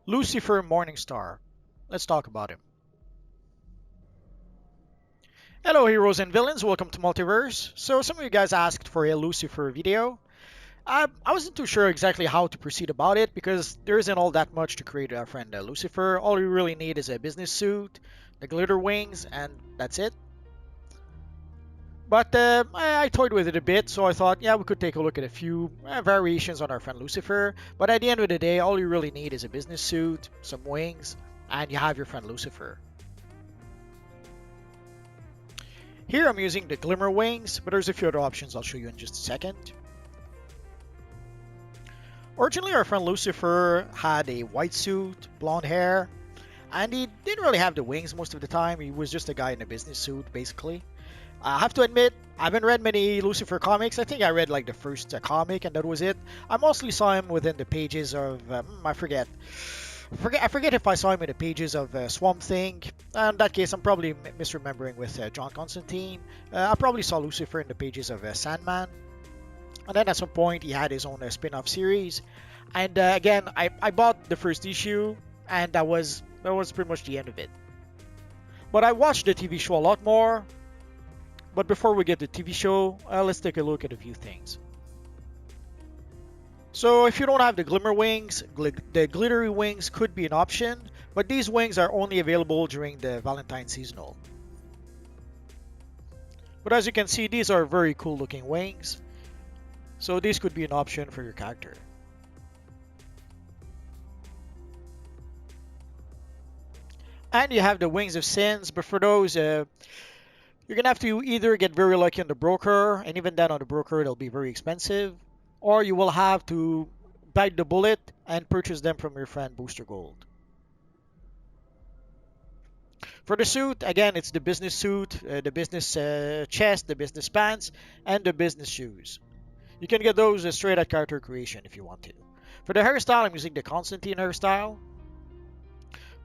Lucifer Morningstar. Let's talk about him. Hello heroes and villains, welcome to Multiverse. So some of you guys asked for a Lucifer video. I wasn't too sure exactly how to proceed about it because there isn't all that much to create our friend Lucifer. All you really need is a business suit, the glitter wings, and that's it. But I toyed with it a bit, so I thought, yeah, we could take a look at a few variations on our friend Lucifer. But at the end of the day, all you really need is a business suit, some wings, and you have your friend Lucifer. Here I'm using the Glimmer Wings, but there's a few other options I'll show you in just a second. Originally, our friend Lucifer had a white suit, blonde hair, and he didn't really have the wings most of the time. He was just a guy in a business suit, basically. I have to admit, I haven't read many Lucifer comics. I think I read like the first comic, and that was it. I mostly saw him within the pages of, I forget if I saw him in the pages of Swamp Thing. In that case, I'm probably misremembering with John Constantine. I probably saw Lucifer in the pages of Sandman. And then at some point, he had his own spin-off series. And again, I bought the first issue, and that was pretty much the end of it. But I watched the TV show a lot more. But before we get to the TV show, let's take a look at a few things. So if you don't have the Glimmer Wings, the Glittery Wings could be an option, but these wings are only available during the Valentine seasonal. But as you can see, these are very cool looking wings, so these could be an option for your character. And you have the Wings of Sins, but for those, you're gonna have to either get very lucky on the broker, and even then on the broker they'll be very expensive, or you will have to bite the bullet and purchase them from your friend Booster Gold. For the suit, again, it's the business suit, the business chest, the business pants, and the business shoes. You can get those straight at character creation if you want to. For the hairstyle, I'm using the Constantine hairstyle,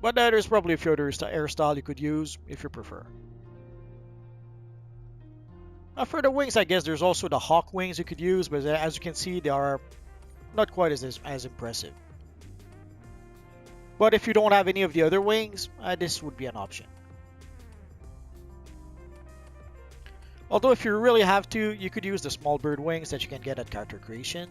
but there's probably a few other hairstyle you could use if you prefer. For the wings, I guess there's also the hawk wings you could use, but as you can see, they are not quite as impressive. But if you don't have any of the other wings, this would be an option. Although if you really have to, you could use the small bird wings that you can get at character creation.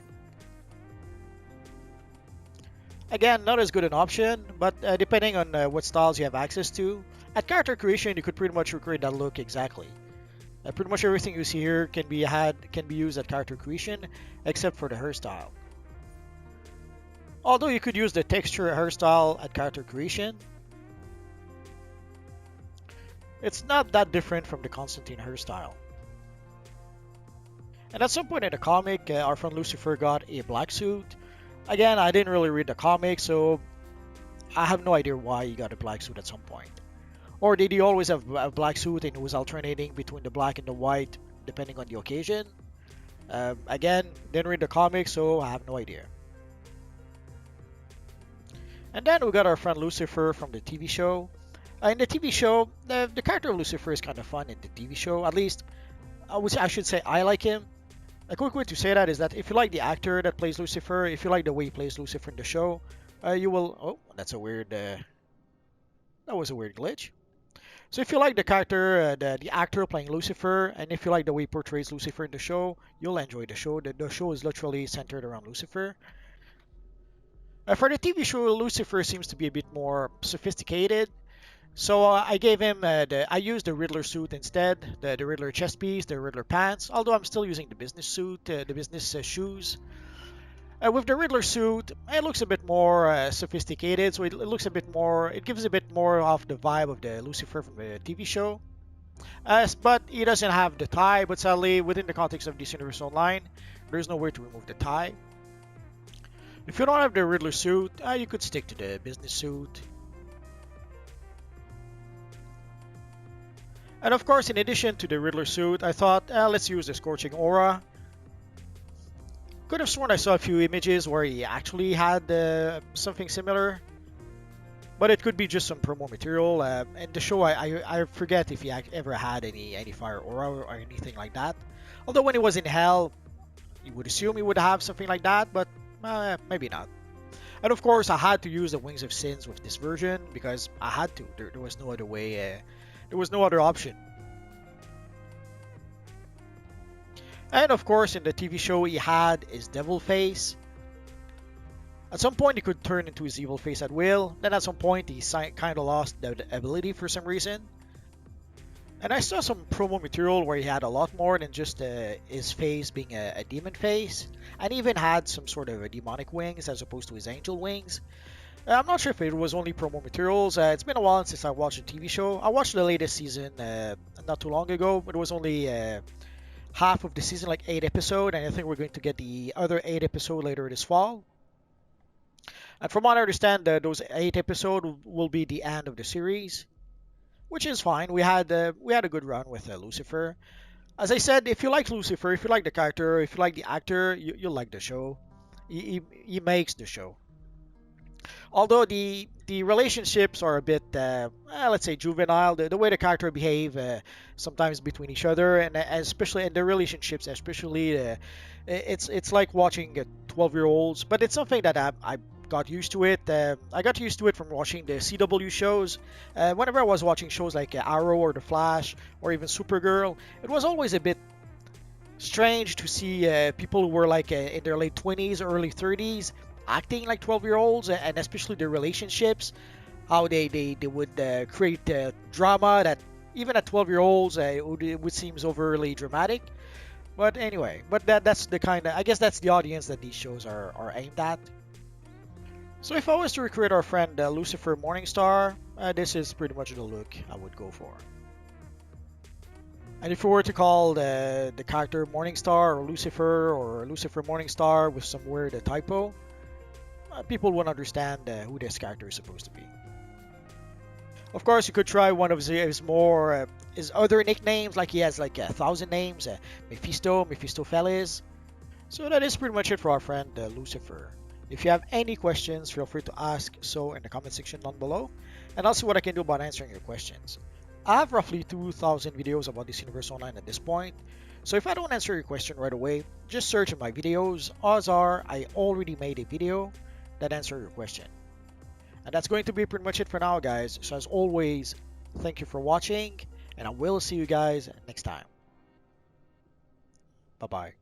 Again, not as good an option, but depending on what styles you have access to, at character creation you could pretty much recreate that look exactly. Pretty much everything you see here can be used at character creation, except for the hairstyle. Although you could use the texture hairstyle at character creation, it's not that different from the Constantine hairstyle. And at some point in the comic, our friend Lucifer got a black suit. Again, I didn't really read the comic, so I have no idea why he got a black suit at some point. Or did he always have a black suit and he was alternating between the black and the white depending on the occasion? Again, didn't read the comic, so I have no idea. And then we got our friend Lucifer from the TV show. In the TV show, the character of Lucifer is kind of fun in the TV show. At least, I should say I like him. A quick way to say that is that if you like the actor that plays Lucifer, if you like the way he plays Lucifer in the show, you will... Oh, that's a weird... that was a weird glitch. So if you like the character, the actor playing Lucifer, and if you like the way he portrays Lucifer in the show, you'll enjoy the show. The show is literally centered around Lucifer. For the TV show, Lucifer seems to be a bit more sophisticated. So I gave him, I used the Riddler suit instead, the Riddler chest piece, the Riddler pants, although I'm still using the business suit, the business shoes. With the Riddler suit, it looks a bit more sophisticated, so it looks a bit more, it gives a bit more of the vibe of the Lucifer from the TV show. But he doesn't have the tie, but sadly, within the context of DC Universe Online, there's no way to remove the tie. If you don't have the Riddler suit, you could stick to the business suit. And of course, in addition to the Riddler suit, I thought, let's use the Scorching Aura. Could have sworn I saw a few images where he actually had something similar, but it could be just some promo material. In the show, I forget if he ever had any fire aura or anything like that. Although when he was in Hell, you would assume he would have something like that, but maybe not. And of course, I had to use the Wings of Sins with this version because I had to. There was no other way. There was no other option. And of course, in the TV show, he had his devil face. At some point, he could turn into his evil face at will. Then at some point, he kind of lost the ability for some reason. And I saw some promo material where he had a lot more than just his face being a demon face. And even had some sort of a demonic wings as opposed to his angel wings. I'm not sure if it was only promo materials. It's been a while since I watched the TV show. I watched the latest season not too long ago, but it was only half of the season, like 8 episodes, and I think we're going to get the other 8 episodes later this fall. And from what I understand, those 8 episodes will be the end of the series, which is fine. We had a good run with Lucifer. As I said, if you like Lucifer, if you like the character, if you like the actor, you'll like the show. He makes the show. Although the relationships are a bit, let's say, juvenile, the way the character behave sometimes between each other, and especially in the relationships, especially, it's like watching 12-year-olds. But it's something that I got used to it. I got used to it from watching the CW shows. Whenever I was watching shows like Arrow or The Flash or even Supergirl, it was always a bit strange to see people who were like in their late 20s or early 30s acting like 12-year-olds, and especially their relationships, how they would create drama that even at 12-year-olds it would seem overly dramatic. But anyway, that's the kind of, I guess that's the audience that these shows are aimed at. So if I was to recreate our friend Lucifer Morningstar, this is pretty much the look I would go for. And if we were to call the character Morningstar or Lucifer Morningstar with some weird typo, people won't understand who this character is supposed to be. Of course, you could try one of his other nicknames, like he has like 1,000 names, Mephisto, Mephistopheles. So that is pretty much it for our friend Lucifer. If you have any questions, feel free to ask so in the comment section down below, and I'll see what I can do about answering your questions. I have roughly 2,000 videos about this universe online at this point, so if I don't answer your question right away, just search in my videos. Odds are I already made a video that answers your question. And that's going to be pretty much it for now, guys. So as always, thank you for watching, and I will see you guys next time. Bye-bye.